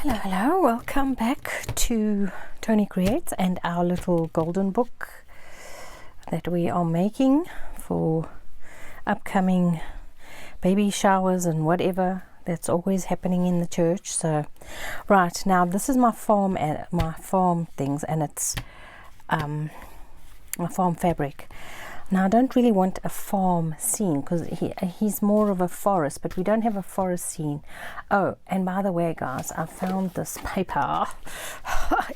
Hello, welcome back to Toni Creates and our little golden book that we are making for upcoming baby showers and whatever that's always happening in the church. So right now, this is my farm things, and it's my farm fabric. Now I don't really want a farm scene because he's more of a forest, but we don't have a forest scene. Oh, and by the way, guys, I found this paper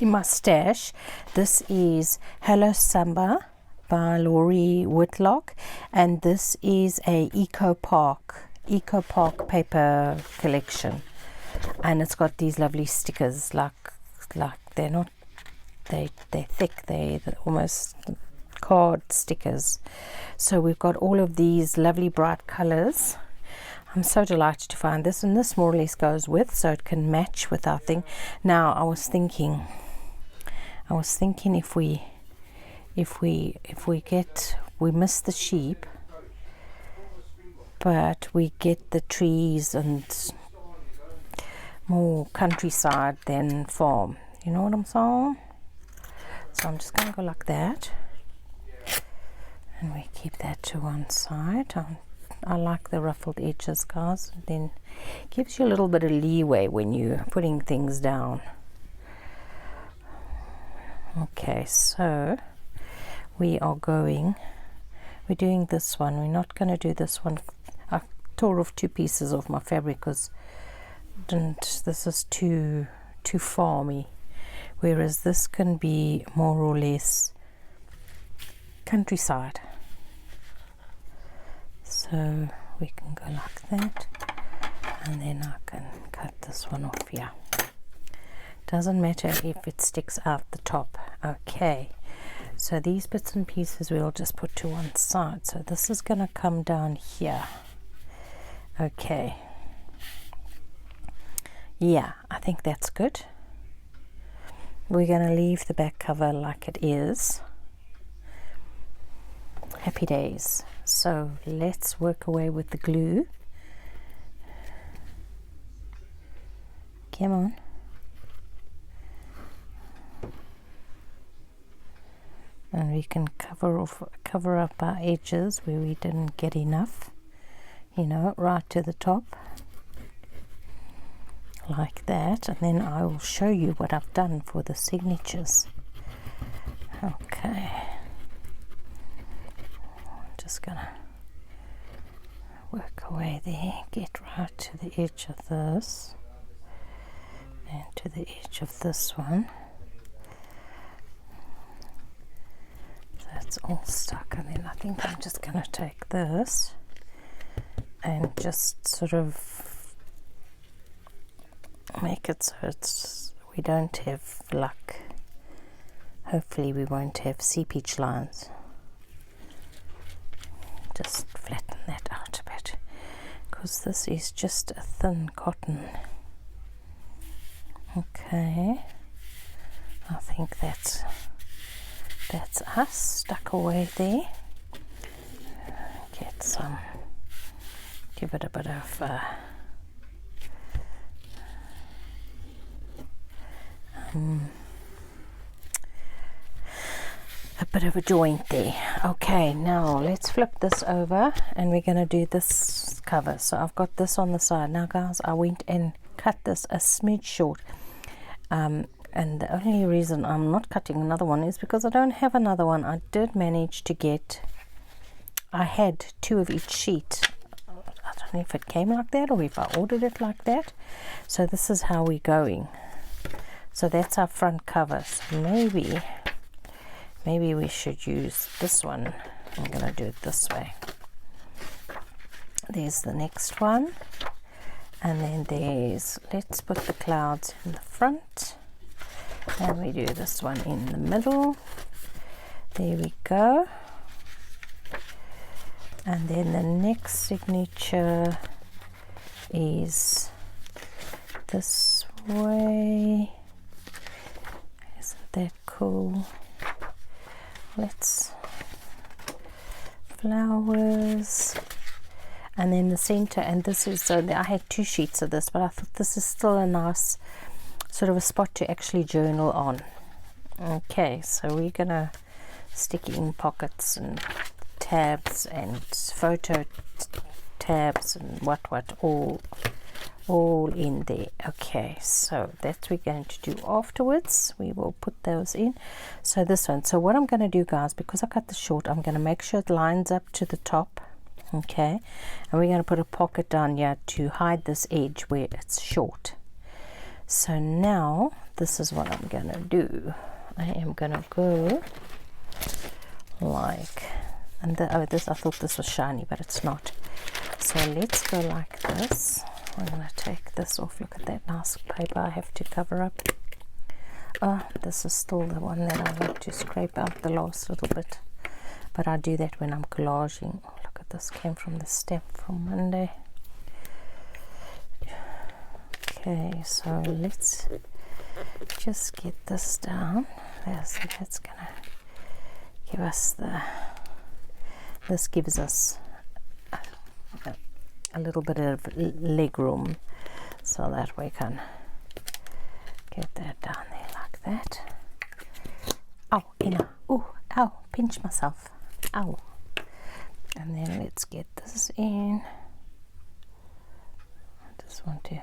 in my stash. This is Hello Samba by Laurie Whitlock, and this is a Eco Park paper collection, and it's got these lovely stickers. Like they're thick. They're almost card stickers. So we've got all of these lovely bright colors. I'm so delighted to find this, and this more or less goes with, so it can match with our thing. Now I was thinking if we miss the sheep, but we get the trees and more countryside than farm. You know what I'm saying? So I'm just going to go like that. And we keep that to one side. I like the ruffled edges, guys. And then gives you a little bit of leeway when you're putting things down. Okay, so we're doing this one. We're not going to do this one. I tore off 2 pieces of my fabric because this is too farmy. Whereas this can be more or less countryside. So we can go like that, and then I can cut this one off here. Doesn't matter if it sticks out the top. Okay, so these bits and pieces we'll just put to one side. So this is going to come down here. Okay, yeah, I think that's good. We're going to leave the back cover like it is. Happy days. So let's work away with the glue. Come on. And we can cover up our edges where we didn't get enough, right to the top, like that. And then I will show you what I've done for the signatures. Okay, just gonna work away there, get right to the edge of this and to the edge of this one. That's all stuck, and then I think I'm just going to take this and just sort of make it so we don't have hopefully we won't have seepage lines. Just flatten that out a bit, because this is just a thin cotton. Okay, I think that's us stuck away there. Give it a bit of a joint there. Okay, now let's flip this over, and we're going to do this cover. So I've got this on the side. Now guys, I went and cut this a smidge short, and the only reason I'm not cutting another one is because I don't have another one. I did manage to I had 2 of each sheet. I don't know if it came like that or if I ordered it like that. So this is how we're going. So that's our front cover. So maybe we should use this one. I'm going to do it this way. There's the next one. And then let's put the clouds in the front. And we do this one in the middle. There we go. And then the next signature is this way. Isn't that cool? Flowers. And then the center, and this is, so I had 2 sheets of this, but I thought this is still a nice sort of a spot to actually journal on. Okay, so we're gonna stick in pockets and tabs and photo tabs and what all in there. Okay, so that we're going to do afterwards. We will put those in. So this one, so what I'm going to do, guys, because I cut this short, I'm going to make sure it lines up to the top. Okay, and we're going to put a pocket down here to hide this edge where it's short. So now this is what I'm going to do. I am going to go like, and this, I thought this was shiny, but it's not. So let's go like this. I'm going to take this off. Look at that nice paper I have to cover up. This is still the one that I want to scrape out the last little bit, but I do that when I'm collaging. Look at this, came from the stamp from Monday. Okay, so let's just get this down. That's gonna give us this gives us a little bit of leg room, so that we can get that down there like that. Oh, Ina, oh, ow, pinch myself, ow. And then let's get this in. I just want to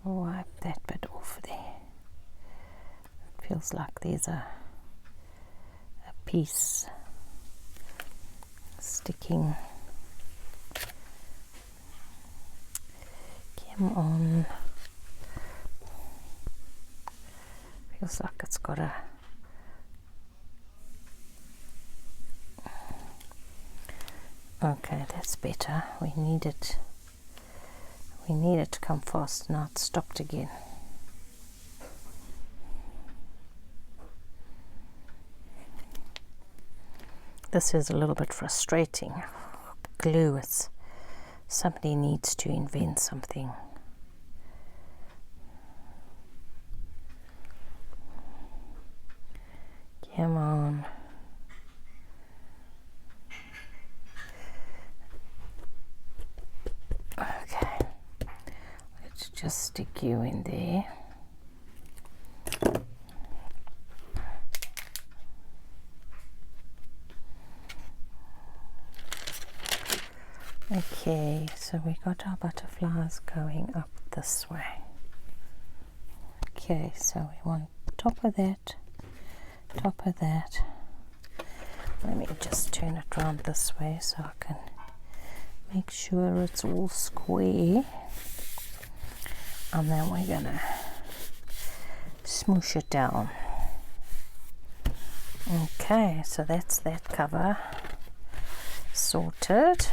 wipe that bit off there. It feels like there's a piece sticking. Come on. Feels like it's got a okay, that's better. We need it to come fast. Now it's stopped again. This is a little bit frustrating. Glue, it's somebody needs to invent something. Come on. Okay, let's just stick you in there. Okay, so we got our butterflies going up this way. Okay, so we want top of that. Let me just turn it around this way so I can make sure it's all square. And then we're gonna smoosh it down. Okay, so that's that cover sorted.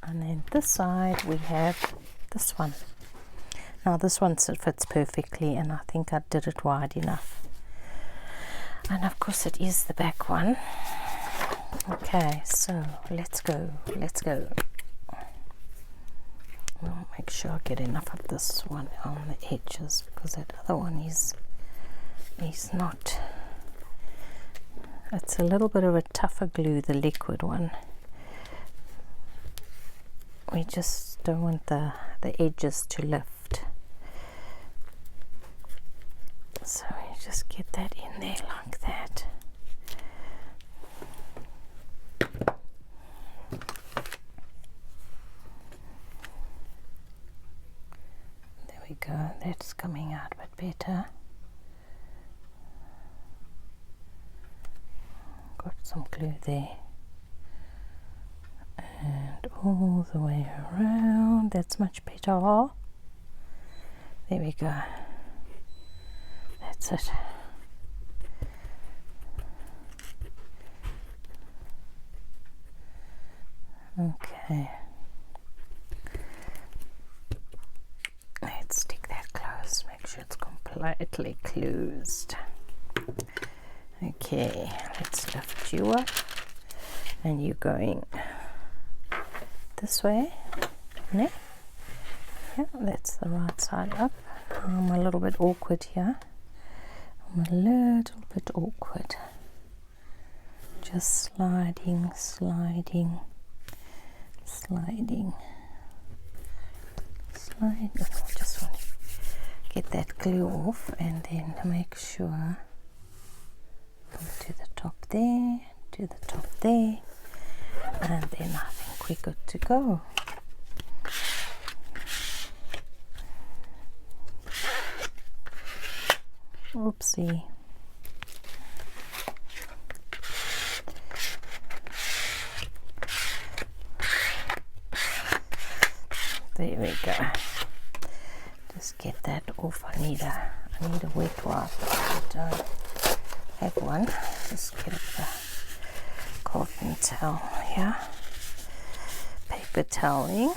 And then this side we have this one. Now this one fits perfectly, and I think I did it wide enough. And of course it is the back one. Okay, so let's go. I'll make sure I get enough of this one on the edges, because that other one is not. It's a little bit of a tougher glue, the liquid one. We just don't want the edges to lift. So you just get that in there like that. There we go, that's coming out a bit better. Got some glue there. And all the way around, that's much better. There we go. That's it. Okay. Let's stick that close, make sure it's completely closed. Okay, let's lift you up, and you're going this way. No? Yeah, that's the right side up. I'm a little bit awkward here. Just sliding. I just want to get that glue off, and then make sure to the top there, to the top there, and then I think we're good to go. Oopsie. There we go. Just get that off. I need a wet wipe. I don't have one. Just get the cotton towel here, paper toweling.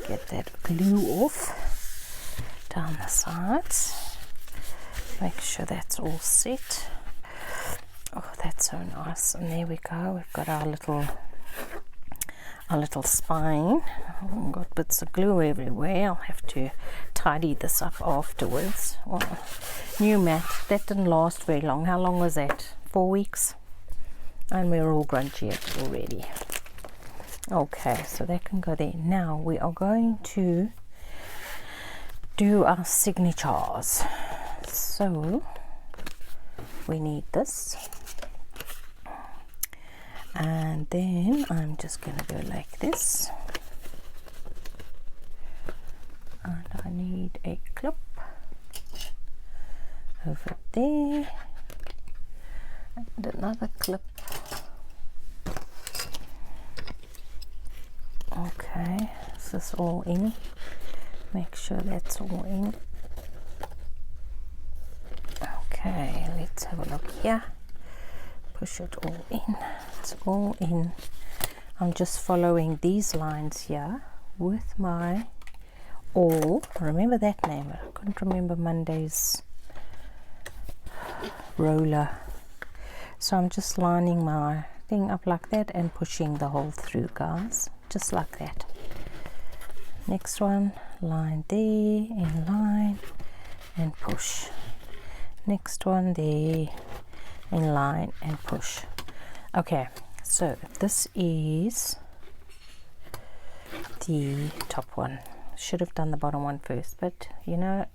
Get that glue off down the sides. Make sure that's all set. Oh, that's so nice. And there we go. We've got our little spine. Oh, got bits of glue everywhere. I'll have to tidy this up afterwards. Oh, new mat. That didn't last very long. How long was that? 4 weeks? And we're all grungy already. Okay, so that can go there. Now we are going to do our signatures. So we need this, and then I'm just going to go like this, and I need a clip over there and another clip. Okay, is this all in? Make sure that's all in. Okay, let's have a look here. Push it all in. It's all in. I'm just following these lines here with my awl. Remember that name? I couldn't remember Monday's roller. So I'm just lining my thing up like that and pushing the hole through, guys. Just like that. Next one, line there, in line, and push. Next one there, in line, and push. Okay, so this is the top one. Should have done the bottom one first, but you know,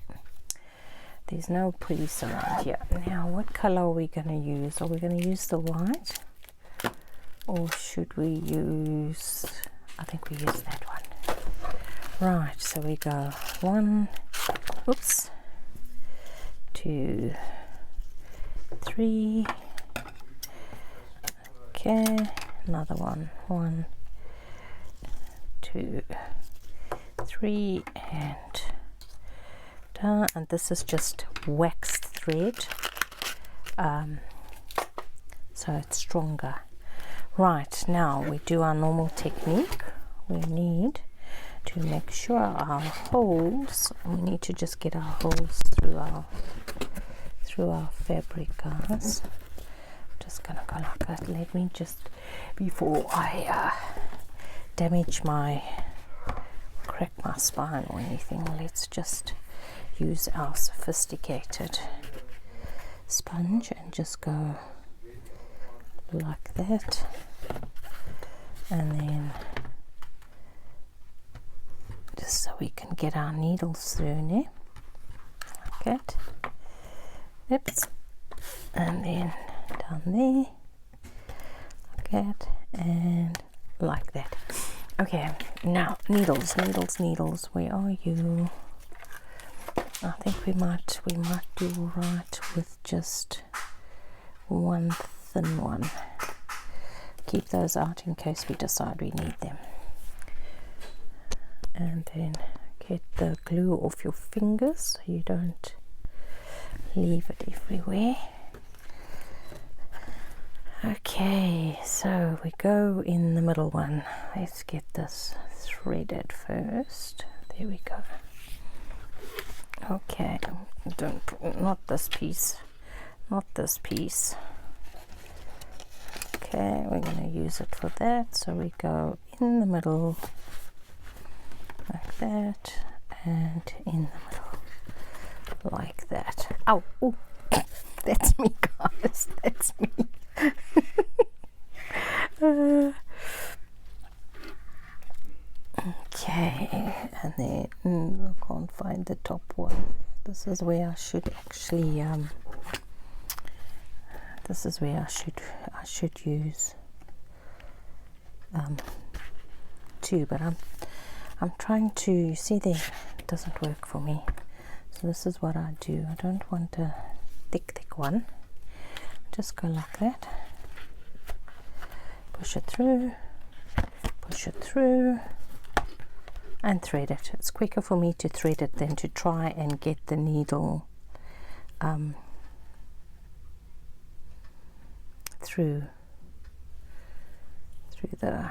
there's no police around here. Now, what color are we going to use? Are we going to use the white, or should we use, I think we use that one. Right, so we go 1, oops, 2, 3, okay, another one, 1, 2, 3, and done. And this is just waxed thread, so it's stronger. Right, now we do our normal technique. We need to make sure our holes, we need to just get our holes through our fabric, guys. Just gonna go like that. Let me just, before I crack my spine or anything, let's just use our sophisticated sponge and just go like that, and then just so we can get our needles through there, like that. Oops. And then down there, like that, and like that. Okay, now needles, where are you? I think we might do right with just one thin one. Keep those out in case we decide we need them. And then get the glue off your fingers so you don't leave it everywhere. Okay, so we go in the middle one. Let's get this threaded first. There we go. Okay, not this piece, not this piece. Okay, we're going to use it for that, so we go in the middle like that, and in the middle like that. Ow! Ooh. That's me, guys, that's me. Okay, and then I can't find the top one. This is where I should actually this is where I should use two, but I'm trying to, you see there, it doesn't work for me. So this is what I do. I don't want a thick one. Just go like that, push it through, and thread it. It's quicker for me to thread it than to try and get the needle through the,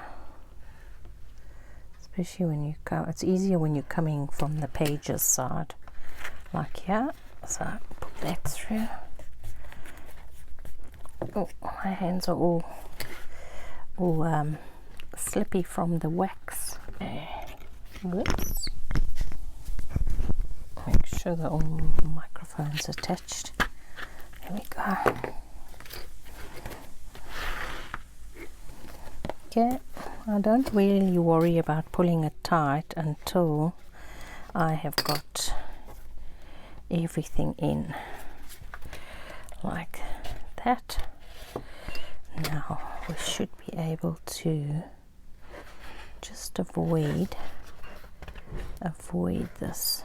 especially when you come, it's easier when you're coming from the pages side, like here. So put that through. Oh, my hands are all slippy from the wax. Whoops. Make sure that all microphones attached. There we go. Okay, I don't really worry about pulling it tight until I have got everything in like that. Now we should be able to just avoid this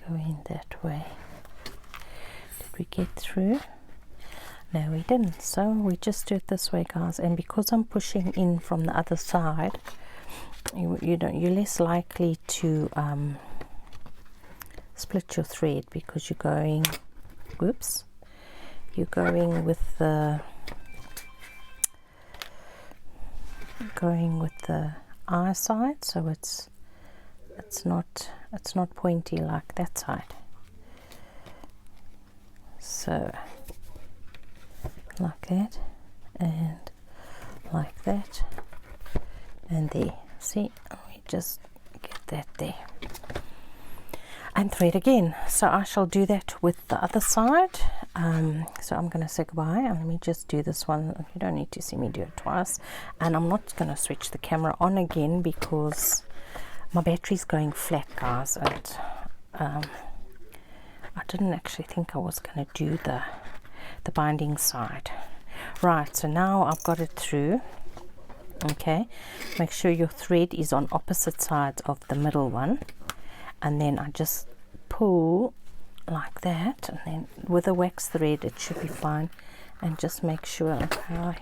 going that way. Did we get through? No, we didn't. So we just do it this way, guys, and because I'm pushing in from the other side, you're less likely to split your thread, because you're going, whoops, you're going with the eye side, so it's not pointy like that side. So like that, and like that, and there. See, we just get that there, and thread again. So I shall do that with the other side. So I'm going to say goodbye, and let me just do this one. You don't need to see me do it twice, and I'm not going to switch the camera on again because my battery's going flat, guys, and I didn't actually think I was going to do the binding side. Right, so now I've got it through. Okay, make sure your thread is on opposite sides of the middle one, and then I just pull like that, and then with a wax thread it should be fine. And just make sure,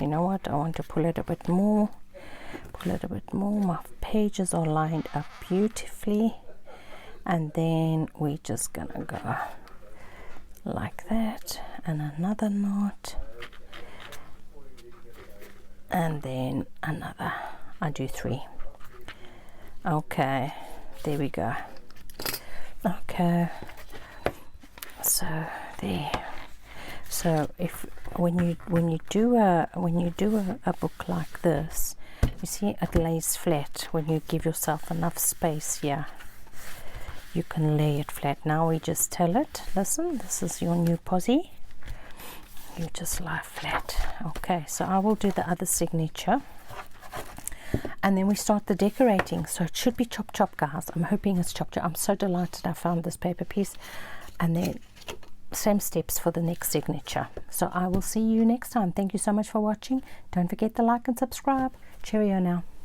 you know what, I want to pull it a bit more. My pages are lined up beautifully, and then we're just gonna go like that, and another knot, and then another. I do 3. Okay, there we go. Okay, so there. So if when you do a book like this, you see it lays flat. When you give yourself enough space here, you can lay it flat. Now we just tell it, listen, this is your new posie, you just lie flat. Okay, so I will do the other signature, and then we start the decorating. So it should be chop, guys. I'm hoping it's chop. I'm so delighted I found this paper piece. And then same steps for the next signature. So I will see you next time. Thank you so much for watching. Don't forget to like and subscribe. Cheerio now.